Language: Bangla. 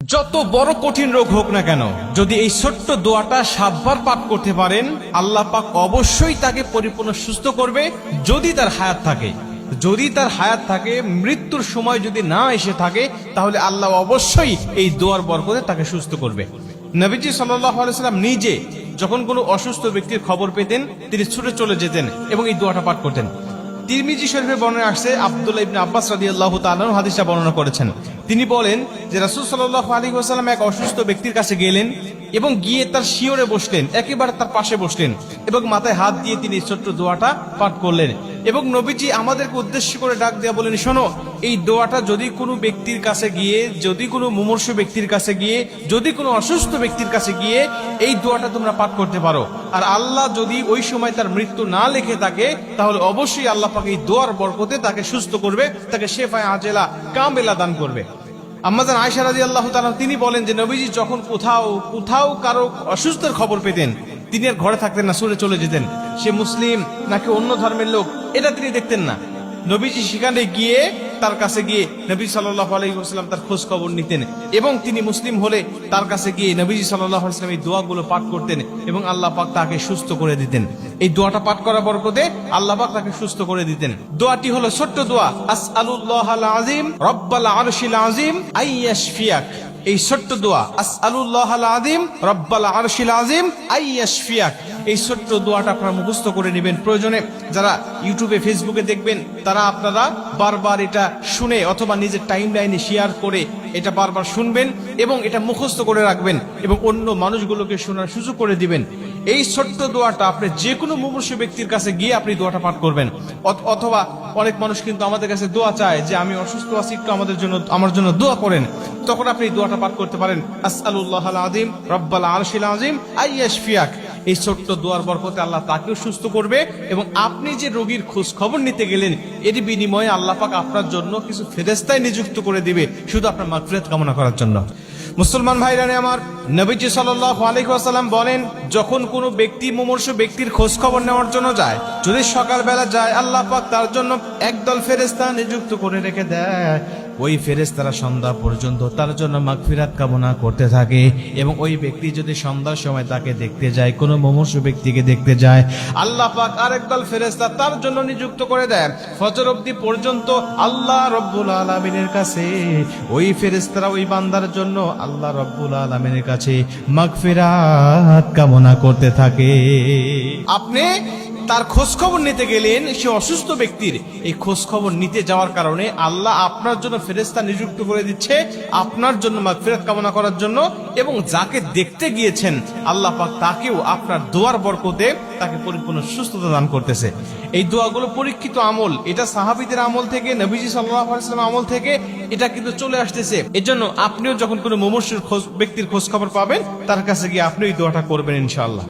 যত বড় কঠিন রোগ হোক না কেন, যদি এই ছোট্ট দোয়াটা 7 বার পাঠ করতে পারেন, আল্লাহ পাক অবশ্যই তাকে পরিপূর্ণ সুস্থ করবে। যদি তার হায়াত থাকে, মৃত্যুর সময় যদি না এসে থাকে, তাহলে আল্লাহ অবশ্যই এই দোয়ার বরকতে তাকে সুস্থ করবে। নবীজি সাল্লাল্লাহু আলাইহি সাল্লাম নিজে যখন কোনো অসুস্থ ব্যক্তির খবর পেতেন, তিনি ছুটে চলে যেতেন এবং এই দোয়াটা পাঠ করতেন। তিরমিজি শরীফে বর্ণনা আসছে, আব্দুল্লাহ ইবনে আব্বাস রাদিয়াল্লাহু তাআলা হাদিসটা বর্ণনা করেছেন। তিনি বলেন যে রাসূল সাল্লাল্লাহু আলাইহি ওয়াসাল্লাম এক অসুস্থ ব্যক্তির কাছে গেলেন এবং গিয়ে তার শিয়রে বসলেন, একেবারে তার পাশে বসলেন এবং মাথায় হাত দিয়ে তিনি ছোট্ট দোয়াটা পাঠ করলেন। এবং নবীজি আমাদেরকে উদ্দেশ্য করে ডাক দিয়ে বলেন, শোনো, এই দোয়াটা যদি কোনো ব্যক্তির কাছে গিয়ে, যদি কোনো মুমূর্ষু ব্যক্তির কাছে গিয়ে, যদি কোনো অসুস্থ ব্যক্তির কাছে গিয়ে এই দোয়াটা তোমরা পাঠ করতে পারো, আর আল্লাহ যদি ওই সময় তার মৃত্যু না লিখে থাকে, তাহলে অবশ্যই আল্লাহ পাক এই দোয়ার বরকতে তাকে সুস্থ করবে, তাকে শেফায়ে আজেলা কামেলা দান করবে। আম্মাজান আয়েশা রাদিয়াল্লাহু তাআলা তিনি বলেন যে নবীজি যখন কোথাও কারো অসুস্থের খবর পেতেন, তিনি আর ঘরে থাকতেন না, ছুটে চলে যেতেন। সে মুসলিম নাকি অন্য ধর্মের লোক, এটা তিনি দেখতেন না। নবীজি সেখানে গিয়ে, তার কাছে গিয়ে নবী সাল্লাল্লাহু আলাইহি ওয়াসাল্লাম তার খোঁজ খবর নিতেন এবং তিনি মুসলিম হলে তার কাছে গিয়ে নবীজি সাল্লাল্লাহু আলাইহি ওয়াসাল্লাম এই দোয়াগুলো পাঠ করতেন এবং আল্লাহ পাক তাকে সুস্থ করে দিতেন। এই দোয়াটা পাঠ করার বরকতে আল্লাহ পাক তাকে সুস্থ করে দিতেন। দোয়াটি হলো ছোট্ট দোয়া, আসআলুল্লাহাল আযীম রব্বাল আরশিল আযীম আইয়াশফিয়াক। এই ছোট্ট দোয়া, আসআলুল্লাহাল আযীম রব্বাল আরশিল আযীম আইয়াশফিয়াক, এই ছোট্ট দোয়াটা আপনারা মুখস্থ করে নেবেন। প্রয়োজনে যারা ইউটিউবে ফেসবুকে দেখবেন, তারা আপনারা বারবার এটা শুনে অথবা নিজের টাইম লাইনে শেয়ার করে এটা বারবার শুনবেন এবং এটা মুখস্থ করে রাখবেন এবং অন্য মানুষগুলোকে শোনার সুযোগ করে দিবেন। এই ছোট্ট দোয়াটা আপনি যে কোনো মুমূর্ষু ব্যক্তির কাছে গিয়ে আপনি দোয়াটা পাঠ করবেন। অথবা অনেক মানুষ কিন্তু আমাদের কাছে দোয়া চায় যে আমি অসুস্থ আছি, একটু আমার জন্য দোয়া করেন। তখন আপনি দোয়াটা পাঠ করতে পারেন, আসআলুল্লাহাল আযীম রব্বাল আরশিল আযীম আইয়াশফিয়াক। এই ছোট্ট দোয়ার বরকতে আল্লাহ তাকেও সুস্থ করবে এবং আপনি যে রোগীর খোঁজ খবর নিতে গেলেন, এর বিনিময়ে আল্লাহ পাক আপনার জন্য কিছু ফেরেশতাই নিযুক্ত করে দিবে, শুধু আপনার মাগফিরাত কামনা করার জন্য। মুসলমান ভাইরানে আমার, নবীজি সাল্লাল্লাহু আলাইহি ওয়াসাল্লাম বলেন, যখন কোনো ব্যক্তি মুমূর্ষু ব্যক্তির খোঁজ খবর নেওয়ার জন্য যায়, যদি সকালবেলা যায়, আল্লাহ পাক তার জন্য একদল ফেরেশতা নিযুক্ত করে রেখে দেয়। ওই ফেরেশতারা সন্ধ্যা পর্যন্ত তার জন্য মাগফিরাত কামনা করতে থাকে এবং ওই ব্যক্তি যদি সন্ধ্যার সময় তাকে দেখতে যায়, কোনো মুমূর্ষু ব্যক্তিকে দেখতে যায়, আল্লাহ পাক আরেকদল ফেরেশতা তার জন্য নিযুক্ত করে দেয়। ফজর অবধি পর্যন্ত আল্লাহ রব্বুল আলামিনের কাছে ওই ফেরেশতারা ওই বান্দার জন্য আল্লাহ রব্বুল আলামিনের কাছে মাগফিরাত কামনা করতে থাকে। আপনি তার খোঁজ খবর নিতে গেলেন, সে অসুস্থ ব্যক্তির, এই খোঁজ খবর নিতে যাওয়ার কারণে আল্লাহ আপনার জন্য ফেরেশতা নিযুক্ত করে দিচ্ছে আপনার জন্য মাগফিরাত কামনা করার জন্য, এবং যাকে দেখতে গিয়েছেন আল্লাহ পাক তাকেও আপনার দোয়ার বরকতে তাকে পরিপূর্ণ সুস্থতা দান করতেছে। এই দোয়াগুলো পরীক্ষিত আমল, এটা সাহাবীদের আমল থেকে, নবীজি সাল্লাল্লাহু আলাইহি ওয়াসাল্লাম আমল থেকে এটা কিন্তু চলে আসতেছে। এজন্য আপনিও যখন কোনো মুমূর্ষু ব্যক্তির খোঁজ খবর পাবেন, তার কাছে গিয়ে আপনি এই দোয়াটা করবেন ইনশাআল্লাহ।